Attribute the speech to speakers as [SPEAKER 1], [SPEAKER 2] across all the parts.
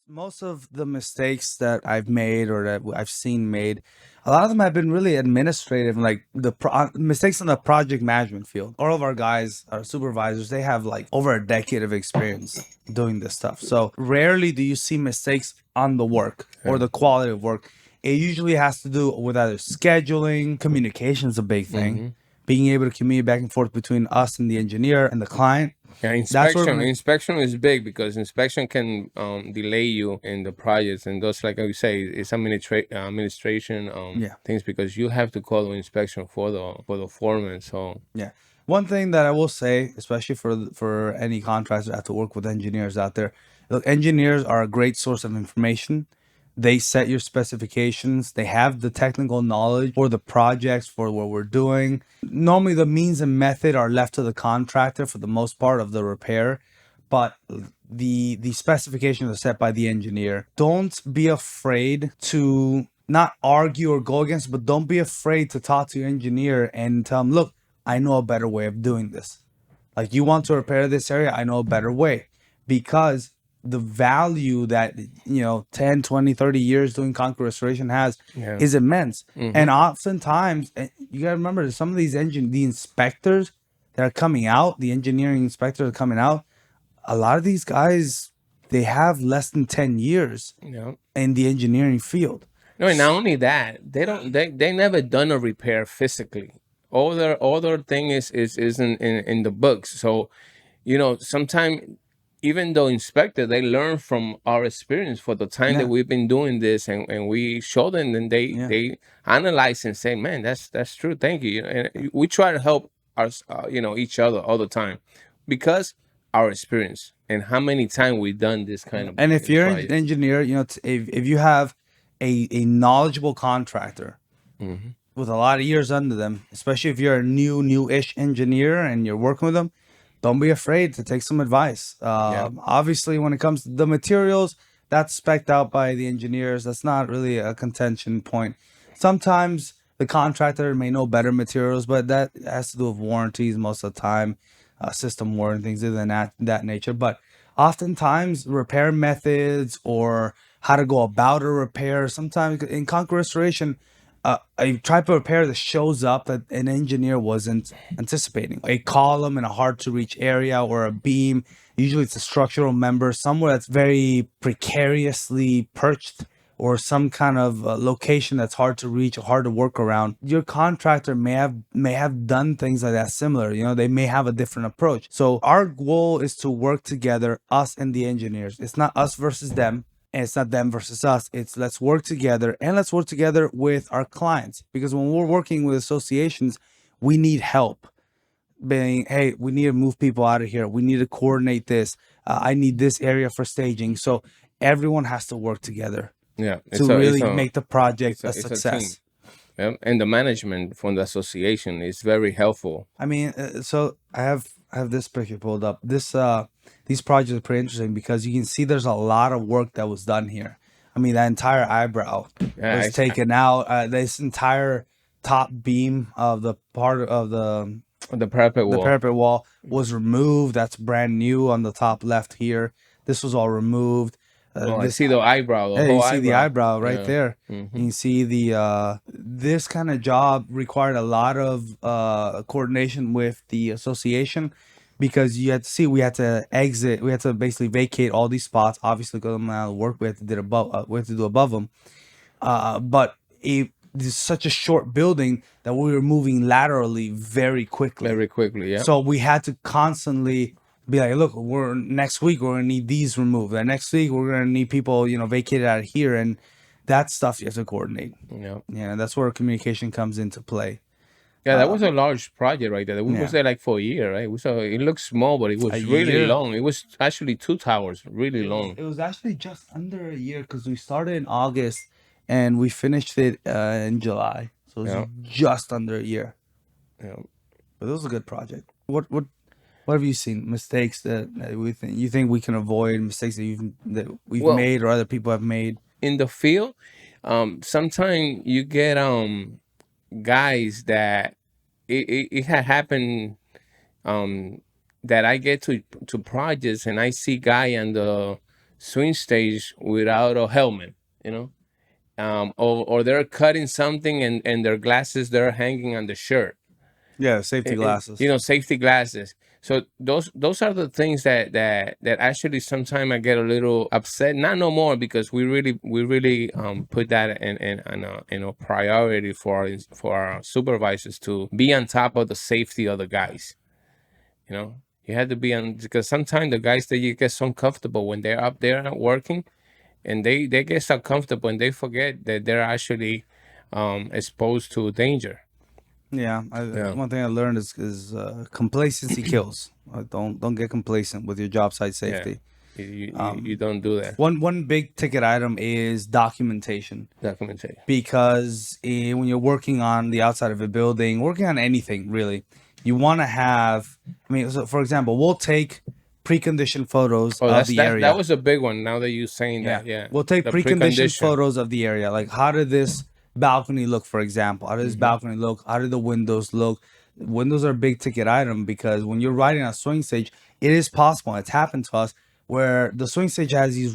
[SPEAKER 1] Most of the mistakes that I've made or that I've seen made, a lot of them have been really administrative, like mistakes in the project management field. All of our guys, our supervisors, they have like over a decade of experience doing this stuff. So rarely do you see mistakes on the work or the quality of work. It usually has to do with either scheduling, communication is a big thing, being able to communicate back and forth between us and the engineer and the client.
[SPEAKER 2] Yeah,
[SPEAKER 1] That's where
[SPEAKER 2] inspection is big because inspection can delay you in the projects, and those, like you say, it's administration
[SPEAKER 1] yeah.
[SPEAKER 2] things because you have to call the inspection for the foreman. So
[SPEAKER 1] Yeah. One thing that I will say, especially for any contractors that have to work with engineers out there, look, engineers are a great source of information. They set your specifications. They have the technical knowledge for the projects, for what we're doing. Normally, the means and method are left to the contractor for the most part of the repair, but the specifications are set by the engineer. Don't be afraid to not argue or go against, but don't be afraid to talk to your engineer and tell him, look, I know a better way of doing this. Like, you want to repair this area, I know a better way. Because the value that 10, 20, 30 years doing concrete restoration has
[SPEAKER 2] yeah,
[SPEAKER 1] is immense. And
[SPEAKER 2] mm-hmm.
[SPEAKER 1] oftentimes, you gotta remember, some of these the inspectors that are coming out, the engineering inspectors are coming out, a lot of these guys, they have less than 10 years
[SPEAKER 2] Yeah.
[SPEAKER 1] in the engineering field.
[SPEAKER 2] No, and not only that, they never done a repair physically. All their thing is in the books. So sometimes even though inspector, they learn from our experience for the time that
[SPEAKER 1] Yeah,
[SPEAKER 2] we've been doing this, and we show them, and they
[SPEAKER 1] yeah.
[SPEAKER 2] they analyze and say, man, that's true, thank you. And we try to help us, each other all the time because our experience and how many times we've done this kind of
[SPEAKER 1] And if you're an
[SPEAKER 2] project.
[SPEAKER 1] engineer, if you have a knowledgeable contractor
[SPEAKER 2] Hmm.
[SPEAKER 1] with a lot of years under them, especially if you're a newish engineer and you're working with them, don't be afraid to take some advice.
[SPEAKER 2] Yeah,
[SPEAKER 1] Obviously, when it comes to the materials, that's spec'd out by the engineers. That's not really a contention point. Sometimes the contractor may know better materials, but that has to do with warranties most of the time, system warranty, things of that nature. But oftentimes, repair methods or how to go about a repair, sometimes in concrete restoration, a type of repair that shows up that an engineer wasn't anticipating. A column in a hard to reach area or a beam. Usually it's a structural member somewhere that's very precariously perched or some kind of location that's hard to reach or hard to work around. Your contractor may have done things like that similar. They may have a different approach. So our goal is to work together, us and the engineers. It's not us versus them, and it's not them versus us. It's let's work together, and let's work together with our clients, because when we're working with associations, we need help. Being, hey, we need to move people out of here, we need to coordinate this, I need this area for staging. So everyone has to work together
[SPEAKER 2] yeah.
[SPEAKER 1] to
[SPEAKER 2] It's a it's
[SPEAKER 1] really
[SPEAKER 2] a
[SPEAKER 1] make the project
[SPEAKER 2] it's a
[SPEAKER 1] a
[SPEAKER 2] it's a team.
[SPEAKER 1] success.
[SPEAKER 2] Yeah, and the management from the association is very helpful.
[SPEAKER 1] I mean, so I have this picture pulled up. These projects are pretty interesting because you can see there's a lot of work that was done here. I mean, that entire eyebrow
[SPEAKER 2] Yeah,
[SPEAKER 1] was taken out. This entire top beam of the part of
[SPEAKER 2] the parapet
[SPEAKER 1] the
[SPEAKER 2] wall.
[SPEAKER 1] parapet wall was removed. That's brand new on the top left here. This was all removed.
[SPEAKER 2] Oh, I
[SPEAKER 1] This
[SPEAKER 2] see the eyebrow, the
[SPEAKER 1] Hey, you
[SPEAKER 2] whole
[SPEAKER 1] see the
[SPEAKER 2] eyebrow.
[SPEAKER 1] eyebrow right
[SPEAKER 2] Yeah.
[SPEAKER 1] there.
[SPEAKER 2] Hmm.
[SPEAKER 1] You can see the this kind of job required a lot of coordination with the association, because you had to see, we had to exit, we had to basically vacate all these spots. Obviously, because of the amount of work we had to do above them. But it's such a short building that we were moving laterally very quickly.
[SPEAKER 2] Very quickly, yeah.
[SPEAKER 1] So we had to constantly be like, look, we're next week we're gonna need these removed. And next week we're gonna need people, vacated out of here, and that stuff you have to coordinate.
[SPEAKER 2] Yeah.
[SPEAKER 1] Yeah, that's where communication comes into play.
[SPEAKER 2] Yeah, that was a large project right there. We was
[SPEAKER 1] Yeah,
[SPEAKER 2] there like for a year, right? It looks small, but it
[SPEAKER 1] a
[SPEAKER 2] was really
[SPEAKER 1] year.
[SPEAKER 2] long. It was actually two towers, really
[SPEAKER 1] It was
[SPEAKER 2] long.
[SPEAKER 1] it was actually just under a year because we started in August and we finished it in July, so it was
[SPEAKER 2] Yeah.
[SPEAKER 1] just under a year.
[SPEAKER 2] Yeah.
[SPEAKER 1] But it was a good project. What have you seen? Mistakes that you think we can avoid? Mistakes that we've
[SPEAKER 2] Well,
[SPEAKER 1] made or other people have made?
[SPEAKER 2] in the field, sometimes you get guys that it had happened, um that I get to projects and I see guy on the swing stage without a helmet, you know, or they're cutting something and their glasses they're hanging on the shirt.
[SPEAKER 1] Yeah, safety
[SPEAKER 2] You
[SPEAKER 1] glasses.
[SPEAKER 2] know, safety glasses. So those are the things that actually sometimes I get a little upset. Not no more, because we really put that in a priority for our supervisors to be on top of the safety of the guys. You know, you had to be on, because sometimes the guys that you get so comfortable when they're up there working, and they get so comfortable and they forget that they're actually exposed to danger.
[SPEAKER 1] Yeah,
[SPEAKER 2] Yeah.
[SPEAKER 1] one thing I learned is complacency kills. Don't get complacent with your job site
[SPEAKER 2] Yeah.
[SPEAKER 1] safety.
[SPEAKER 2] You don't do that.
[SPEAKER 1] One big ticket item is documentation,
[SPEAKER 2] Documentation.
[SPEAKER 1] because when you're working on the outside of a building, working on anything really, you want to have. I mean, so for example, we'll take preconditioned photos
[SPEAKER 2] Oh,
[SPEAKER 1] of the
[SPEAKER 2] that
[SPEAKER 1] area.
[SPEAKER 2] was a big one. Now that you're saying
[SPEAKER 1] Yeah.
[SPEAKER 2] that, yeah,
[SPEAKER 1] We'll take
[SPEAKER 2] the
[SPEAKER 1] preconditioned
[SPEAKER 2] precondition.
[SPEAKER 1] photos of the area. Like, how did this balcony look, for example? How did this
[SPEAKER 2] Hmm.
[SPEAKER 1] balcony look? How did the windows look? Windows are a big ticket item, because when you're riding a swing stage, it is possible. It's happened to us where the swing stage has these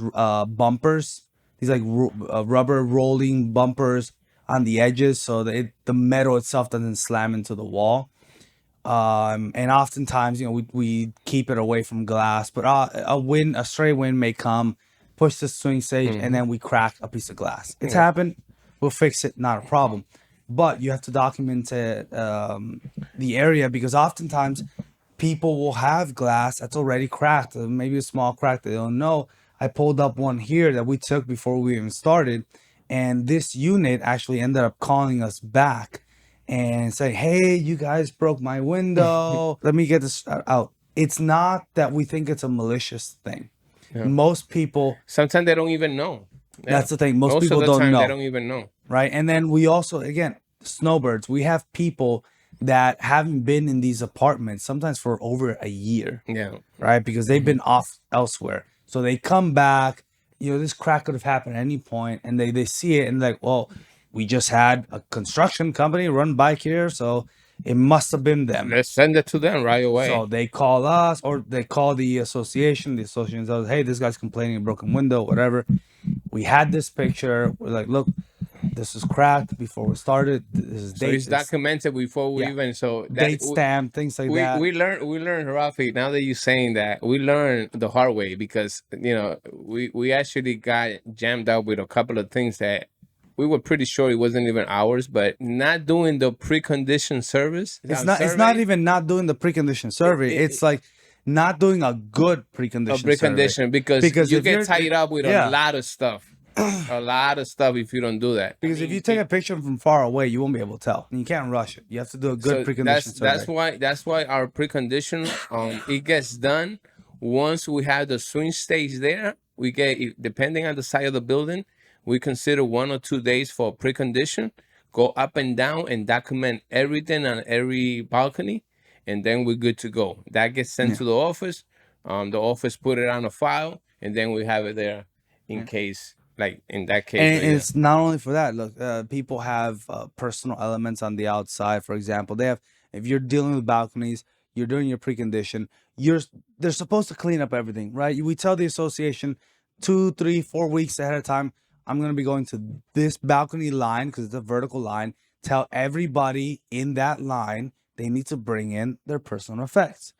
[SPEAKER 1] bumpers, these like rubber rolling bumpers on the edges, so that the metal itself doesn't slam into the wall. And oftentimes, we keep it away from glass, but a stray wind may come, push the swing stage, and
[SPEAKER 2] Hmm.
[SPEAKER 1] then we crack a piece of glass. It's
[SPEAKER 2] Yeah.
[SPEAKER 1] happened. We'll fix it, not a problem. But you have to document it, the area, because oftentimes people will have glass that's already cracked, maybe a small crack they don't know. I pulled up one here that we took before we even started, and this unit actually ended up calling us back and say, "Hey, you guys broke my window. Let me get this out." It's not that we think it's a malicious thing.
[SPEAKER 2] Yeah.
[SPEAKER 1] Most people,
[SPEAKER 2] Sometimes they don't even know. Yeah.
[SPEAKER 1] that's the thing. Most
[SPEAKER 2] Most of
[SPEAKER 1] people
[SPEAKER 2] the
[SPEAKER 1] don't
[SPEAKER 2] time they
[SPEAKER 1] know,
[SPEAKER 2] don't even know.
[SPEAKER 1] right? And then we also, again, snowbirds. We have people that haven't been in these apartments sometimes for over a year,
[SPEAKER 2] Yeah.
[SPEAKER 1] right? Because they've
[SPEAKER 2] Hmm.
[SPEAKER 1] been off elsewhere. So they come back, this crack could have happened at any point, and they see it and like, well, we just had a construction company run by here, so it must have been them.
[SPEAKER 2] Let's send it to them right
[SPEAKER 1] So
[SPEAKER 2] away.
[SPEAKER 1] they call us, or they call the association. The association says, "Hey, this guy's complaining, a broken window, whatever." We had this picture. We're like, "Look, this is cracked before we started. This is
[SPEAKER 2] So it's
[SPEAKER 1] date. It's
[SPEAKER 2] documented before we
[SPEAKER 1] yeah,
[SPEAKER 2] even. So that
[SPEAKER 1] date stamp, things like
[SPEAKER 2] we
[SPEAKER 1] that."
[SPEAKER 2] we learned, Rafi. Now that you're saying that, we learned the hard way, because we actually got jammed up with a couple of things that we were pretty sure it wasn't even ours, but not doing the precondition service
[SPEAKER 1] It's not
[SPEAKER 2] survey.
[SPEAKER 1] even not doing the precondition
[SPEAKER 2] It,
[SPEAKER 1] survey.
[SPEAKER 2] it,
[SPEAKER 1] It's like not doing a good
[SPEAKER 2] a
[SPEAKER 1] precondition survey.
[SPEAKER 2] precondition, because
[SPEAKER 1] Because
[SPEAKER 2] you
[SPEAKER 1] if
[SPEAKER 2] get
[SPEAKER 1] you're
[SPEAKER 2] tied up with a
[SPEAKER 1] yeah,
[SPEAKER 2] lot of stuff, a lot of stuff if you don't do that. I
[SPEAKER 1] because if you
[SPEAKER 2] mean,
[SPEAKER 1] take a picture from far away, you won't be able to tell. And you can't rush it. You have to do a good
[SPEAKER 2] so
[SPEAKER 1] precondition survey.
[SPEAKER 2] that's why our precondition it gets done once we have the swing stage there. We get, depending on the side of the building, we consider 1 or 2 days for precondition, go up and down and document everything on every balcony, and then we're good to go. That gets sent
[SPEAKER 1] Yeah.
[SPEAKER 2] to the office put it on a file, and then we have it there in
[SPEAKER 1] Yeah.
[SPEAKER 2] case, like in that case.
[SPEAKER 1] And
[SPEAKER 2] But yeah.
[SPEAKER 1] it's not only for that. Look, people have personal elements on the outside. For example, they have. If you're dealing with balconies, you're doing your precondition. You're they're supposed to clean up everything, right? We tell the association 2, 3, 4 weeks ahead of time. I'm gonna be going to this balcony line because it's a vertical line. Tell everybody in that line they need to bring in their personal effects.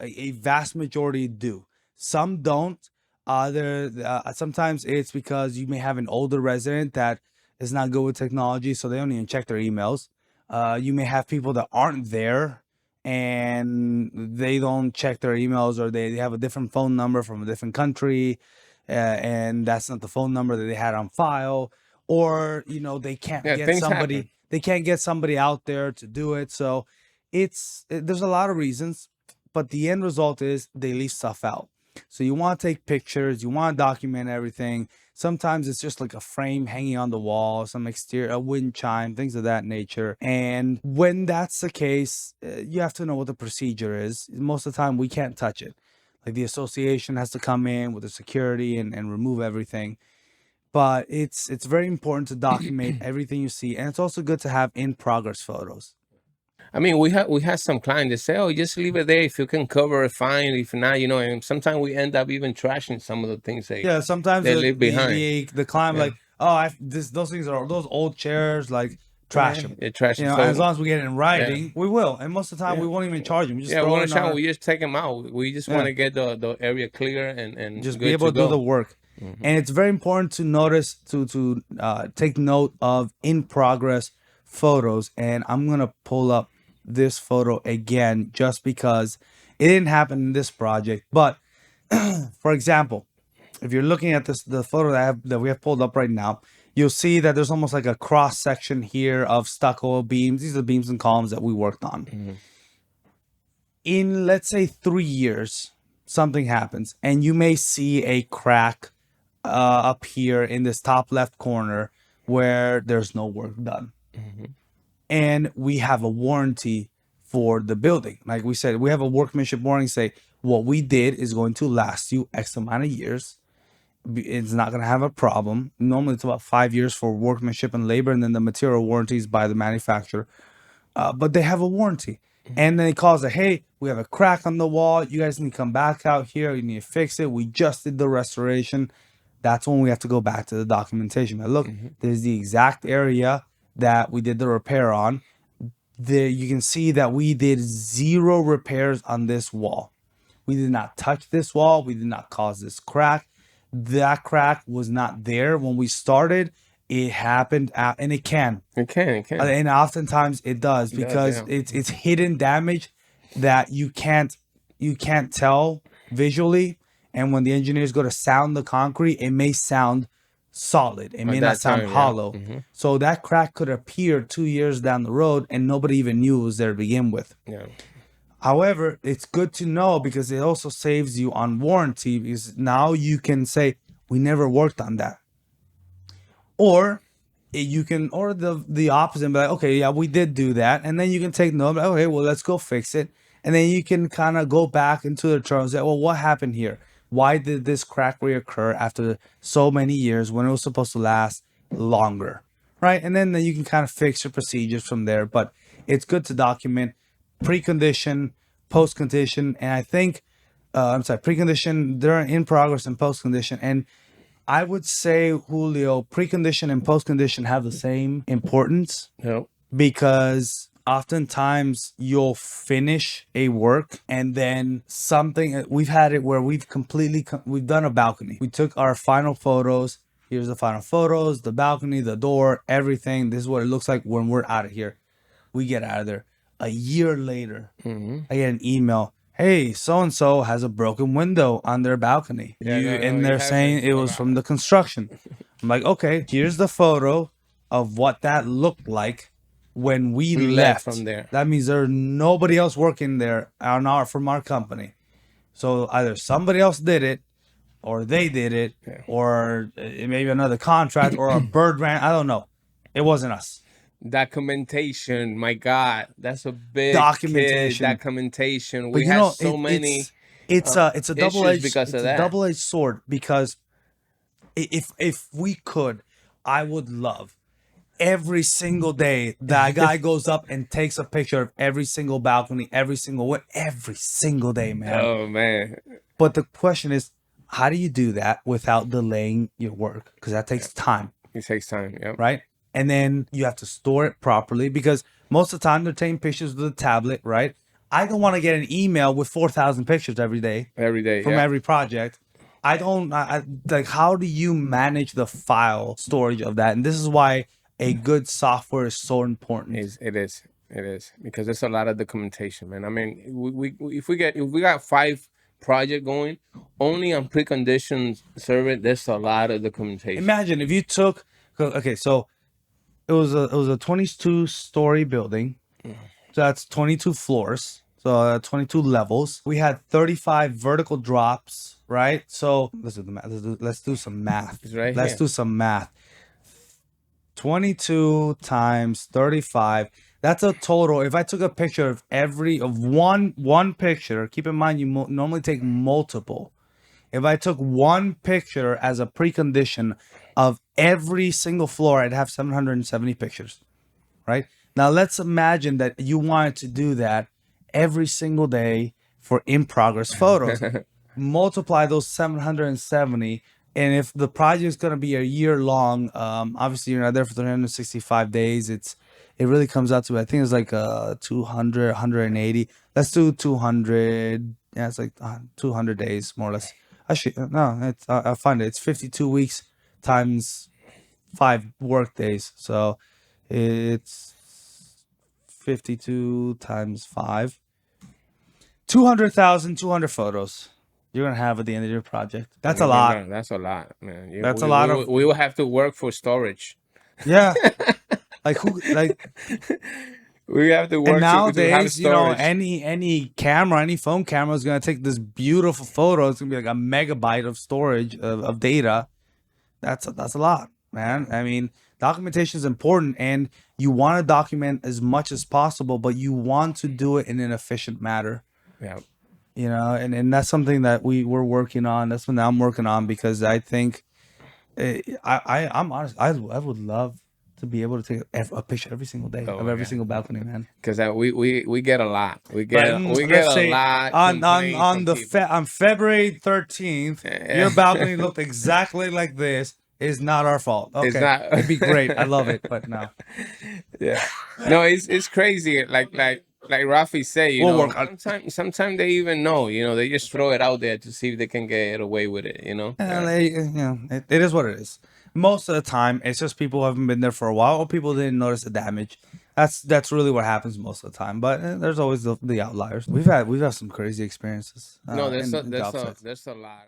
[SPEAKER 1] A vast majority do. Some don't. There sometimes it's because you may have an older resident that is not good with technology, so they don't even check their emails. You may have people that aren't there and they don't check their emails, or they have a different phone number from a different country, and that's not the phone number that they had on file. Or they can't
[SPEAKER 2] Yeah,
[SPEAKER 1] get
[SPEAKER 2] things
[SPEAKER 1] somebody
[SPEAKER 2] happen.
[SPEAKER 1] they can't get somebody out there to do it. So there's a lot of reasons, but the end result is they leave stuff out. So you want to take pictures, you want to document everything. Sometimes it's just like a frame hanging on the wall, some exterior, a wind chime, things of that nature. And when that's the case, you have to know what the procedure is. Most of the time, we can't touch it. Like the association has to come in with the security and remove everything. But it's very important to document everything you see, and it's also good to have in progress photos.
[SPEAKER 2] I mean, we have some clients that say, "Oh, just leave it there. If you can cover it, fine. If not, and sometimes we end up even trashing some of the things
[SPEAKER 1] Yeah, sometimes
[SPEAKER 2] they leave behind.
[SPEAKER 1] the client
[SPEAKER 2] Yeah,
[SPEAKER 1] like, oh, those things are those old chairs, like trash
[SPEAKER 2] yeah,
[SPEAKER 1] them.
[SPEAKER 2] yeah, trash
[SPEAKER 1] You
[SPEAKER 2] it.
[SPEAKER 1] know, as
[SPEAKER 2] So
[SPEAKER 1] long as we get it in
[SPEAKER 2] yeah,
[SPEAKER 1] writing, we will. And most of the time,
[SPEAKER 2] yeah,
[SPEAKER 1] we won't even charge them. We just
[SPEAKER 2] yeah. We
[SPEAKER 1] throw
[SPEAKER 2] want
[SPEAKER 1] it
[SPEAKER 2] to
[SPEAKER 1] in
[SPEAKER 2] shout.
[SPEAKER 1] our
[SPEAKER 2] We just take them out. We just want
[SPEAKER 1] yeah,
[SPEAKER 2] to get the area clear and
[SPEAKER 1] just be
[SPEAKER 2] good
[SPEAKER 1] able
[SPEAKER 2] to
[SPEAKER 1] to do the
[SPEAKER 2] go.
[SPEAKER 1] work.
[SPEAKER 2] Hmm.
[SPEAKER 1] And it's very important to notice to take note of in progress photos. And I'm gonna pull up this photo again just because it didn't happen in this project. But for example, if you're looking at the photo that we have pulled up right now, you'll see that there's almost like a cross section here of stucco beams. These are the beams and columns that we worked on.
[SPEAKER 2] Hmm.
[SPEAKER 1] In let's say 3 years, something happens, and you may see a crack up here in this top left corner where there's no work done,
[SPEAKER 2] Hmm.
[SPEAKER 1] and we have a warranty for the building. Like we said, we have a workmanship warranty. Say what we did is going to last you X amount of years. It's not going to have a problem. Normally, it's about 5 years for workmanship and labor, and then the material warranties by the manufacturer. But they have a warranty. And then it calls it, hey, we have a crack on the wall. You guys need to come back out here. You need to fix it. We just did the restoration. That's when we have to go back to the documentation. But look,
[SPEAKER 2] Hmm.
[SPEAKER 1] there's the exact area that we did the repair on. There you can see that we did zero repairs on this wall. We did not touch this wall. We did not cause this crack. That crack was not there when we started. It happened, and it can,
[SPEAKER 2] It can. It can.
[SPEAKER 1] and oftentimes it does
[SPEAKER 2] It does.
[SPEAKER 1] because
[SPEAKER 2] Yeah.
[SPEAKER 1] it's hidden damage that you can't tell visually. And when the engineers go to sound the concrete, it may sound solid. It
[SPEAKER 2] At
[SPEAKER 1] may not
[SPEAKER 2] that
[SPEAKER 1] sound
[SPEAKER 2] time. Yeah.
[SPEAKER 1] hollow.
[SPEAKER 2] Hmm.
[SPEAKER 1] So that crack could appear 2 years down the road, and nobody even knew it was there to begin with.
[SPEAKER 2] Yeah.
[SPEAKER 1] However, it's good to know because it also saves you on warranty, because now you can say, we never worked on that. Or you can, or the opposite, and be like, okay, yeah, we did do that. And then you can take note, like, okay, well, let's go fix it. And then you can kind of go back into the terms that, well, what happened here? Why did this crack reoccur after so many years when it was supposed to last longer? Right. And then you can kind of fix your procedures from there. But it's good to document precondition, post condition, and I think, I'm sorry, precondition, during, in progress, and post condition. And I would say, Julio, precondition and post condition have the same importance,
[SPEAKER 2] Yep.
[SPEAKER 1] because oftentimes you'll finish a work and then something, we've had it where we've done a balcony. We took our final photos. Here's the final photos, the balcony, the door, everything. This is what it looks like when we're out of here. We get out of there. A year later,
[SPEAKER 2] Hmm.
[SPEAKER 1] I get an email. Hey, so and so has a broken window on their balcony.
[SPEAKER 2] Yeah. No. No.
[SPEAKER 1] And
[SPEAKER 2] It
[SPEAKER 1] they're
[SPEAKER 2] happens
[SPEAKER 1] saying it
[SPEAKER 2] a
[SPEAKER 1] was
[SPEAKER 2] lot.
[SPEAKER 1] from the construction. I'm like, okay, here's the photo of what that looked like when we
[SPEAKER 2] We left
[SPEAKER 1] left.
[SPEAKER 2] from there.
[SPEAKER 1] That means there's nobody else working there from our company. So either somebody else did it, or they did it,
[SPEAKER 2] Yeah.
[SPEAKER 1] or maybe another contract, or a bird ran. I don't know. It wasn't us.
[SPEAKER 2] Documentation, my God, that's a big kid.
[SPEAKER 1] Documentation.
[SPEAKER 2] Documentation.
[SPEAKER 1] But
[SPEAKER 2] We had so
[SPEAKER 1] it,
[SPEAKER 2] many
[SPEAKER 1] it's a double
[SPEAKER 2] issues
[SPEAKER 1] edged
[SPEAKER 2] because of
[SPEAKER 1] it's a
[SPEAKER 2] that.
[SPEAKER 1] double edged sword, because if we could, I would love every single day that guy goes up and takes a picture of every single balcony, every single day, man.
[SPEAKER 2] Oh man,
[SPEAKER 1] But the question is, how do you do that without delaying your work? Because that takes time,
[SPEAKER 2] it takes time. Yep.
[SPEAKER 1] right? And then you have to store it properly, because most of the time they're taking pictures with a tablet, right? I don't want to get an email with 4,000 pictures every day
[SPEAKER 2] Every day.
[SPEAKER 1] from
[SPEAKER 2] Yeah.
[SPEAKER 1] every project. I don't like, how do you manage the file storage of that? And this is why a good software is so important.
[SPEAKER 2] It is because there's a lot of documentation, man. I mean, if we got 5 project going only on preconditions survey, there's a lot of documentation.
[SPEAKER 1] Imagine if you took, okay, so it was a 22-story building. So that's 22 floors. So 22 levels. We had 35 vertical drops, right? So let's do the math. Let's do some math.
[SPEAKER 2] It's right
[SPEAKER 1] Let's
[SPEAKER 2] here.
[SPEAKER 1] do some math. 22 times 35. That's a total. If I took a picture of one picture, keep in mind you normally take multiple. If I took one picture as a precondition of every single floor, I'd have 770 pictures, right? Now let's imagine that you wanted to do that every single day for in progress photos. Multiply those 770, and if the project is going to be a year long, obviously you're not there for 365 days. It really comes out to, I think it's like 200, 180. Let's do 200. Yeah, it's like 200 days more or less. Actually, no, it's I find it. It's 52 weeks times 5 work days. So it's 52 times 5. 200,200 photos you're going to have at the end of your project. That's a lot.
[SPEAKER 2] That's a lot, man.
[SPEAKER 1] That's a lot of,
[SPEAKER 2] We will have to work for storage.
[SPEAKER 1] yeah. Like who, like,
[SPEAKER 2] We have to
[SPEAKER 1] and
[SPEAKER 2] work to have
[SPEAKER 1] nowadays,
[SPEAKER 2] storage.
[SPEAKER 1] any camera, any phone camera is going to take this beautiful photo. It's going to be like a megabyte of storage of data. That's a lot, man. I mean, documentation is important, and you want to document as much as possible, but you want to do it in an efficient manner.
[SPEAKER 2] Yeah.
[SPEAKER 1] And that's something that we're working on. That's something I'm working on, because I think I'm honest. I would love to be able to take a picture every single day of every single balcony, man.
[SPEAKER 2] Because we get a lot. We
[SPEAKER 1] But
[SPEAKER 2] get
[SPEAKER 1] let's
[SPEAKER 2] a
[SPEAKER 1] say
[SPEAKER 2] lot complaints
[SPEAKER 1] on
[SPEAKER 2] from
[SPEAKER 1] the
[SPEAKER 2] people.
[SPEAKER 1] on February 13th, your balcony looked exactly like this. It's not our fault.
[SPEAKER 2] It's
[SPEAKER 1] Okay,
[SPEAKER 2] not.
[SPEAKER 1] it'd be great. I love it, but no,
[SPEAKER 2] Yeah. No, it's crazy. Like Rafi say,
[SPEAKER 1] we'll work on.
[SPEAKER 2] sometimes they even know, they just throw it out there to see if they can get away with it, Yeah.
[SPEAKER 1] It is what it is. Most of the time, it's just people who haven't been there for a while, or people didn't notice the damage. That's really what happens most of the time. But there's always the outliers. We've had some crazy experiences
[SPEAKER 2] No,
[SPEAKER 1] in job sites.
[SPEAKER 2] there's a lot.